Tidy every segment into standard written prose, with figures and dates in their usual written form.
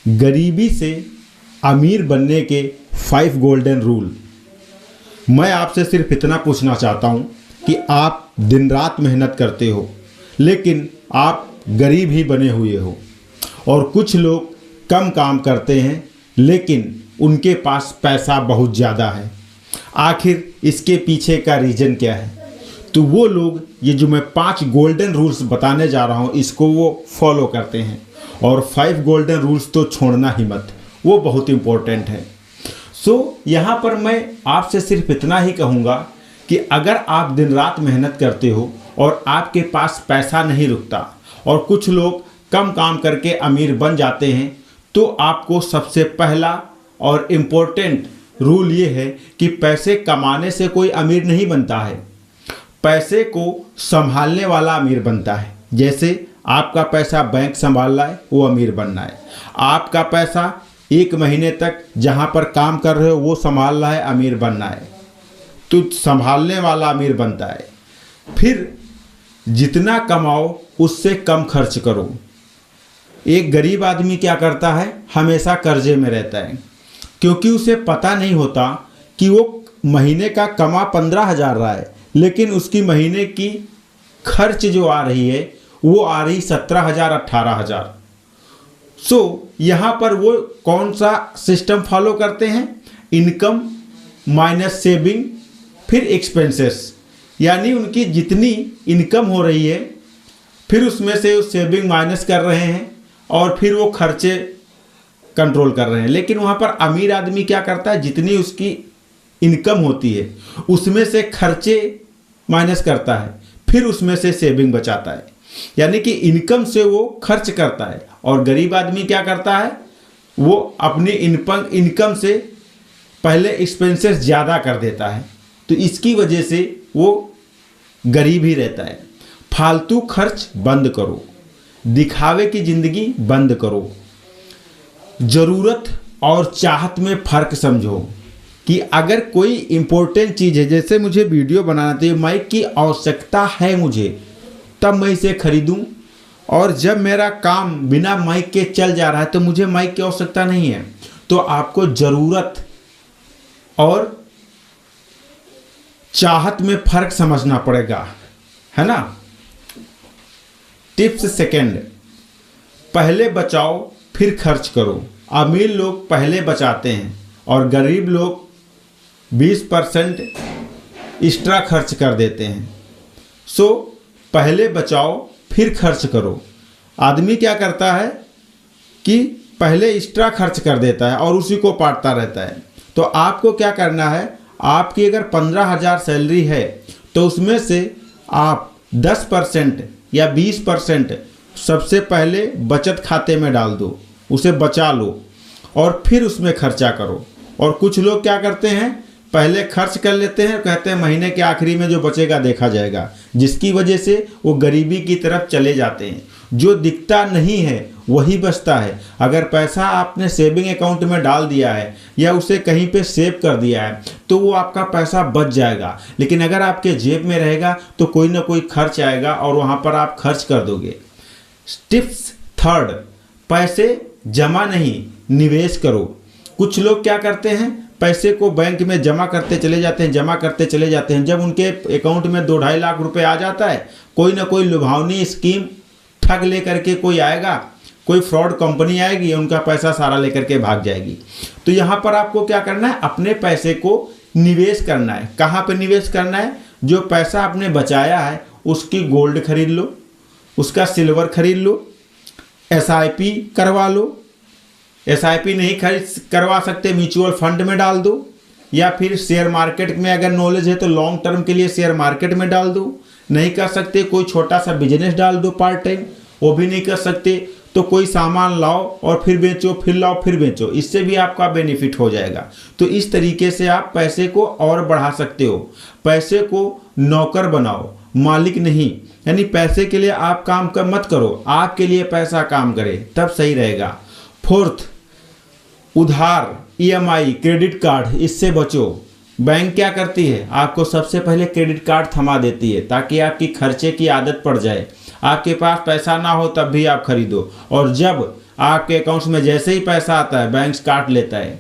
गरीबी से अमीर बनने के 5 गोल्डन रूल। मैं आपसे सिर्फ इतना पूछना चाहता हूँ कि आप दिन रात मेहनत करते हो लेकिन आप गरीब ही बने हुए हो, और कुछ लोग कम काम करते हैं लेकिन उनके पास पैसा बहुत ज़्यादा है। आखिर इसके पीछे का रीज़न क्या है? तो वो लोग ये जो मैं 5 गोल्डन रूल्स बताने जा रहा हूँ इसको वो फॉलो करते हैं, और 5 गोल्डन रूल्स तो छोड़ना ही मत, वो बहुत इम्पोर्टेंट है। यहाँ पर मैं आपसे सिर्फ इतना ही कहूँगा कि अगर आप दिन रात मेहनत करते हो और आपके पास पैसा नहीं रुकता और कुछ लोग कम काम करके अमीर बन जाते हैं, तो आपको सबसे पहला और इम्पोर्टेंट रूल ये है कि पैसे कमाने से कोई अमीर नहीं बनता है, पैसे को संभालने वाला अमीर बनता है। जैसे आपका पैसा बैंक संभाल रहा है, वो अमीर बनना है। आपका पैसा 1 महीने तक जहाँ पर काम कर रहे हो वो संभाल रहा है, अमीर बनना है। तो संभालने वाला अमीर बनता है। फिर जितना कमाओ उससे कम खर्च करो। एक गरीब आदमी क्या करता है, हमेशा कर्जे में रहता है, क्योंकि उसे पता नहीं होता कि वो महीने का कमा 15,000 रहा है लेकिन उसकी महीने की खर्च जो आ रही है वो आ रही 17,000 18,000। यहाँ पर वो कौन सा सिस्टम फॉलो करते हैं? इनकम माइनस सेविंग फिर एक्सपेंसेस, यानी उनकी जितनी इनकम हो रही है फिर उसमें से सेविंग माइनस कर रहे हैं और फिर वो खर्चे कंट्रोल कर रहे हैं। लेकिन वहाँ पर अमीर आदमी क्या करता है, जितनी उसकी इनकम होती है उसमें से खर्चे माइनस करता है, फिर उसमें से सेविंग बचाता है, यानी कि इनकम से वो खर्च करता है। और गरीब आदमी क्या करता है, वो अपनी इनकम से पहले एक्सपेंसेस ज़्यादा कर देता है, तो इसकी वजह से वो गरीब ही रहता है। फालतू खर्च बंद करो, दिखावे की ज़िंदगी बंद करो। ज़रूरत और चाहत में फ़र्क समझो कि अगर कोई इम्पोर्टेंट चीज़ है, जैसे मुझे वीडियो बनाना चाहिए, माइक की आवश्यकता है मुझे, तब मैं इसे खरीदूं, और जब मेरा काम बिना माइक के चल जा रहा है तो मुझे माइक की आवश्यकता नहीं है। तो आपको ज़रूरत और चाहत में फ़र्क समझना पड़ेगा, है ना। टिप्स सेकंड, पहले बचाओ फिर खर्च करो। अमीर लोग पहले बचाते हैं और गरीब लोग 20% एक्स्ट्रा खर्च कर देते हैं। पहले बचाओ फिर खर्च करो। आदमी क्या करता है कि पहले एक्स्ट्रा खर्च कर देता है और उसी को पाटता रहता है। तो आपको क्या करना है, आपकी अगर 15,000 सैलरी है तो उसमें से आप 10% या 20% सबसे पहले बचत खाते में डाल दो, उसे बचा लो और फिर उसमें खर्चा करो। और कुछ लोग क्या करते हैं, पहले खर्च कर लेते हैं, कहते हैं महीने के आखिरी में जो बचेगा देखा जाएगा, जिसकी वजह से वो गरीबी की तरफ चले जाते हैं। जो दिखता नहीं है वही बचता है। अगर पैसा आपने सेविंग अकाउंट में डाल दिया है या उसे कहीं पे सेव कर दिया है तो वो आपका पैसा बच जाएगा, लेकिन अगर आपके जेब में रहेगा तो कोई ना कोई खर्च आएगा और वहाँ पर आप खर्च कर दोगे। टिप्स थर्ड, पैसे जमा नहीं निवेश करो। कुछ लोग क्या करते हैं, पैसे को बैंक में जमा करते चले जाते हैं, जमा करते चले जाते हैं। जब उनके अकाउंट में 2-2.5 लाख रुपए आ जाता है, कोई ना कोई लुभावनी स्कीम ठग लेकर के कोई आएगा, कोई फ्रॉड कंपनी आएगी, उनका पैसा सारा लेकर के भाग जाएगी। तो यहाँ पर आपको क्या करना है, अपने पैसे को निवेश करना है। कहाँ पे निवेश करना है, जो पैसा आपने बचाया है उसकी गोल्ड खरीद लो, उसका सिल्वर खरीद लो, SIP करवा लो। SIP नहीं करवा सकते, म्यूचुअल फंड में डाल दो, या फिर शेयर मार्केट में अगर नॉलेज है तो लॉन्ग टर्म के लिए शेयर मार्केट में डाल दो। नहीं कर सकते, कोई छोटा सा बिजनेस डाल दो पार्ट टाइम, वो भी नहीं कर सकते तो कोई सामान लाओ और फिर बेचो, फिर लाओ फिर बेचो, इससे भी आपका बेनिफिट हो जाएगा। तो इस तरीके से आप पैसे को और बढ़ा सकते हो। पैसे को नौकर बनाओ, मालिक नहीं। यानी पैसे के लिए आप काम मत करो, आपके लिए पैसा काम करे, तब सही रहेगा। फोर्थ, उधार, EMI, क्रेडिट कार्ड, इससे बचो। बैंक क्या करती है, आपको सबसे पहले क्रेडिट कार्ड थमा देती है ताकि आपकी खर्चे की आदत पड़ जाए। आपके पास पैसा ना हो तब भी आप खरीदो, और जब आपके अकाउंट्स में जैसे ही पैसा आता है बैंक काट लेता है।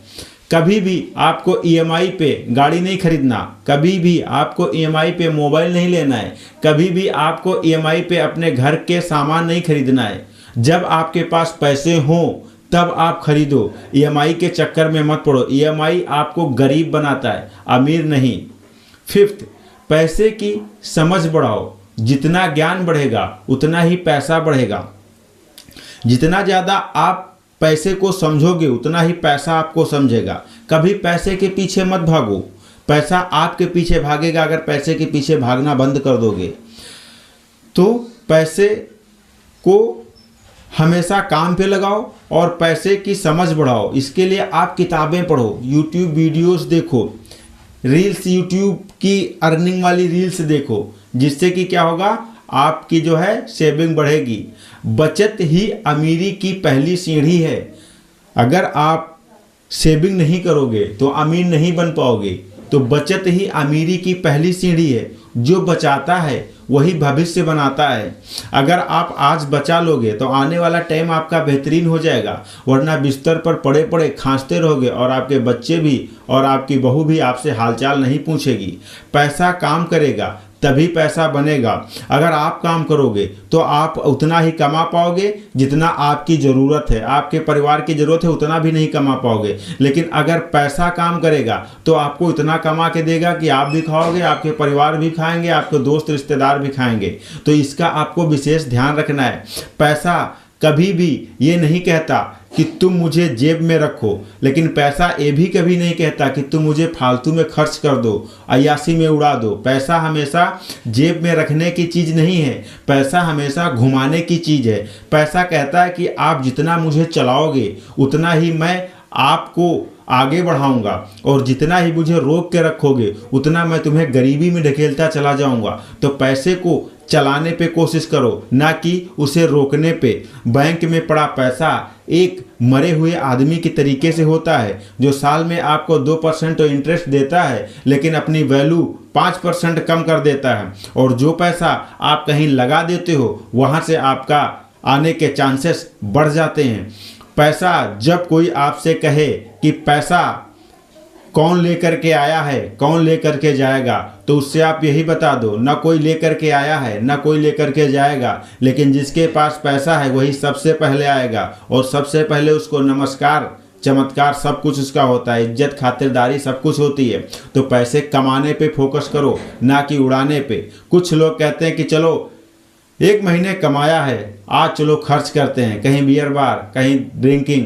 कभी भी आपको ईएमआई पे गाड़ी नहीं खरीदना, कभी भी आपको ईएमआई पे मोबाइल नहीं लेना है, कभी भी आपको ईएमआई पे अपने घर के सामान नहीं खरीदना है। जब आपके पास पैसे हों तब आप खरीदो, ईएमआई के चक्कर में मत पड़ो। ईएमआई आपको गरीब बनाता है, अमीर नहीं। फिफ्थ, पैसे की समझ बढ़ाओ। जितना ज्ञान बढ़ेगा उतना ही पैसा बढ़ेगा। जितना ज़्यादा आप पैसे को समझोगे उतना ही पैसा आपको समझेगा। कभी पैसे के पीछे मत भागो, पैसा आपके पीछे भागेगा अगर पैसे के पीछे भागना बंद कर दोगे। तो पैसे को हमेशा काम पे लगाओ और पैसे की समझ बढ़ाओ। इसके लिए आप किताबें पढ़ो, यूट्यूब वीडियोस देखो, रील्स, यूट्यूब की अर्निंग वाली रील्स देखो, जिससे कि क्या होगा, आपकी जो है सेविंग बढ़ेगी। बचत ही अमीरी की पहली सीढ़ी है। अगर आप सेविंग नहीं करोगे तो अमीर नहीं बन पाओगे। तो बचत ही अमीरी की पहली सीढ़ी है। जो बचाता है वही भविष्य बनाता है। अगर आप आज बचा लोगे तो आने वाला टाइम आपका बेहतरीन हो जाएगा, वरना बिस्तर पर पड़े पड़े खांसते रहोगे और आपके बच्चे भी और आपकी बहू भी आपसे हालचाल नहीं पूछेगी। पैसा काम करेगा तभी पैसा बनेगा। अगर आप काम करोगे तो आप उतना ही कमा पाओगे जितना आपकी ज़रूरत है, आपके परिवार की ज़रूरत है उतना भी नहीं कमा पाओगे। लेकिन अगर पैसा काम करेगा तो आपको इतना कमा के देगा कि आप भी खाओगे, आपके परिवार भी खाएंगे, आपके दोस्त रिश्तेदार भी खाएंगे। तो इसका आपको विशेष ध्यान रखना है। पैसा कभी भी ये नहीं कहता कि तुम मुझे जेब में रखो, लेकिन पैसा ये भी कभी नहीं कहता कि तुम मुझे फालतू में खर्च कर दो, अय्यासी में उड़ा दो। पैसा हमेशा जेब में रखने की चीज़ नहीं है, पैसा हमेशा घुमाने की चीज़ है। पैसा कहता है कि आप जितना मुझे चलाओगे उतना ही मैं आपको आगे बढ़ाऊंगा, और जितना ही मुझे रोक के रखोगे उतना मैं तुम्हें गरीबी में ढकेलता चला जाऊंगा। तो पैसे को चलाने पे कोशिश करो, ना कि उसे रोकने पे। बैंक में पड़ा पैसा एक मरे हुए आदमी की तरीके से होता है, जो साल में आपको 2% तो इंटरेस्ट देता है, लेकिन अपनी वैल्यू 5% कम कर देता है। और जो पैसा आप कहीं लगा देते हो वहाँ से आपका आने के चांसेस बढ़ जाते हैं। पैसा जब कोई आपसे कहे कि पैसा कौन लेकर के आया है, कौन लेकर के जाएगा, तो उससे आप यही बता दो, ना कोई लेकर के आया है ना कोई लेकर के जाएगा, लेकिन जिसके पास पैसा है वही सबसे पहले आएगा और सबसे पहले उसको नमस्कार, चमत्कार सब कुछ उसका होता है, इज्जत खातिरदारी सब कुछ होती है। तो पैसे कमाने पे फोकस करो, ना कि उड़ाने पे। कुछ लोग कहते हैं कि चलो 1 महीने कमाया है, आज चलो खर्च करते हैं, कहीं बियर बार, कहीं ड्रिंकिंग,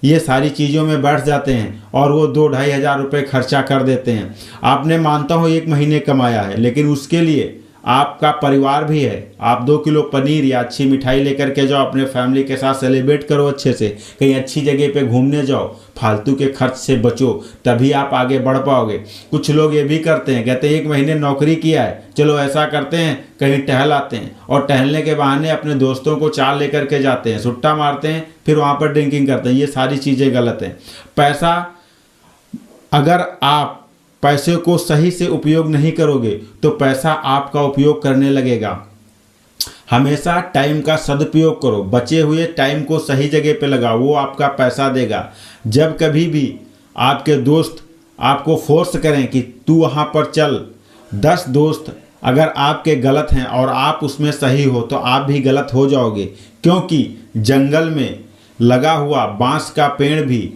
ये सारी चीज़ों में बैठ जाते हैं और वो 2-2.5 हज़ार रुपये खर्चा कर देते हैं। आपने मानता हूँ 1 महीने कमाया है, लेकिन उसके लिए आपका परिवार भी है। आप 2 किलो पनीर या अच्छी मिठाई लेकर के जाओ, अपने फैमिली के साथ सेलिब्रेट करो अच्छे से, कहीं अच्छी जगह पे घूमने जाओ, फालतू के खर्च से बचो, तभी आप आगे बढ़ पाओगे। कुछ लोग ये भी करते हैं, कहते हैं 1 महीने नौकरी किया है, चलो ऐसा करते हैं कहीं टहल आते हैं, और टहलने के बहाने अपने दोस्तों को चाल लेकर के जाते हैं, सुट्टा मारते हैं, फिर वहाँ पर ड्रिंकिंग करते हैं। ये सारी चीज़ें गलत हैं। पैसा, अगर आप पैसे को सही से उपयोग नहीं करोगे तो पैसा आपका उपयोग करने लगेगा। हमेशा टाइम का सदुपयोग करो, बचे हुए टाइम को सही जगह पे लगाओ, वो आपका पैसा देगा। जब कभी भी आपके दोस्त आपको फोर्स करें कि तू वहाँ पर चल, 10 दोस्त अगर आपके गलत हैं और आप उसमें सही हो तो आप भी गलत हो जाओगे, क्योंकि जंगल में लगा हुआ बांस का पेड़ भी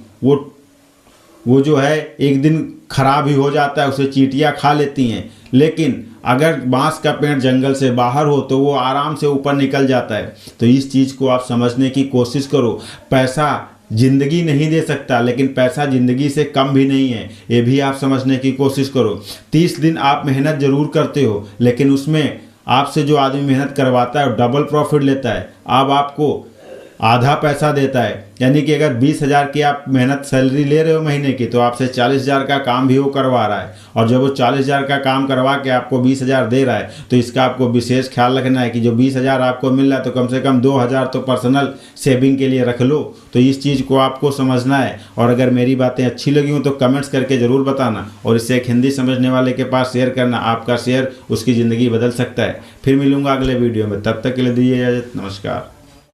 वो जो है एक दिन खराब ही हो जाता है, उसे चींटियाँ खा लेती हैं। लेकिन अगर बांस का पेड़ जंगल से बाहर हो तो वो आराम से ऊपर निकल जाता है। तो इस चीज़ को आप समझने की कोशिश करो। पैसा ज़िंदगी नहीं दे सकता, लेकिन पैसा ज़िंदगी से कम भी नहीं है, ये भी आप समझने की कोशिश करो। 30 दिन आप मेहनत ज़रूर करते हो, लेकिन उसमें आपसे जो आदमी मेहनत करवाता है वो डबल प्रॉफिट लेता है। अब आपको आधा पैसा देता है, यानी कि अगर 20,000 की आप मेहनत सैलरी ले रहे हो महीने की, तो आपसे 40,000 का काम भी वो करवा रहा है। और जब वो 40,000 का काम करवा के आपको 20,000 दे रहा है, तो इसका आपको विशेष ख्याल रखना है कि जो 20,000 आपको मिल रहा है तो कम से कम 2,000 तो पर्सनल सेविंग के लिए रख लो। तो इस चीज़ को आपको समझना है। और अगर मेरी बातें अच्छी लगी हो तो कमेंट्स करके ज़रूर बताना, और इससे एक हिंदी समझने वाले के पास शेयर करना। आपका शेयर उसकी ज़िंदगी बदल सकता है। फिर मिलूंगा अगले वीडियो में, तब तक के लिए दीजिए इजाज़त। नमस्कार।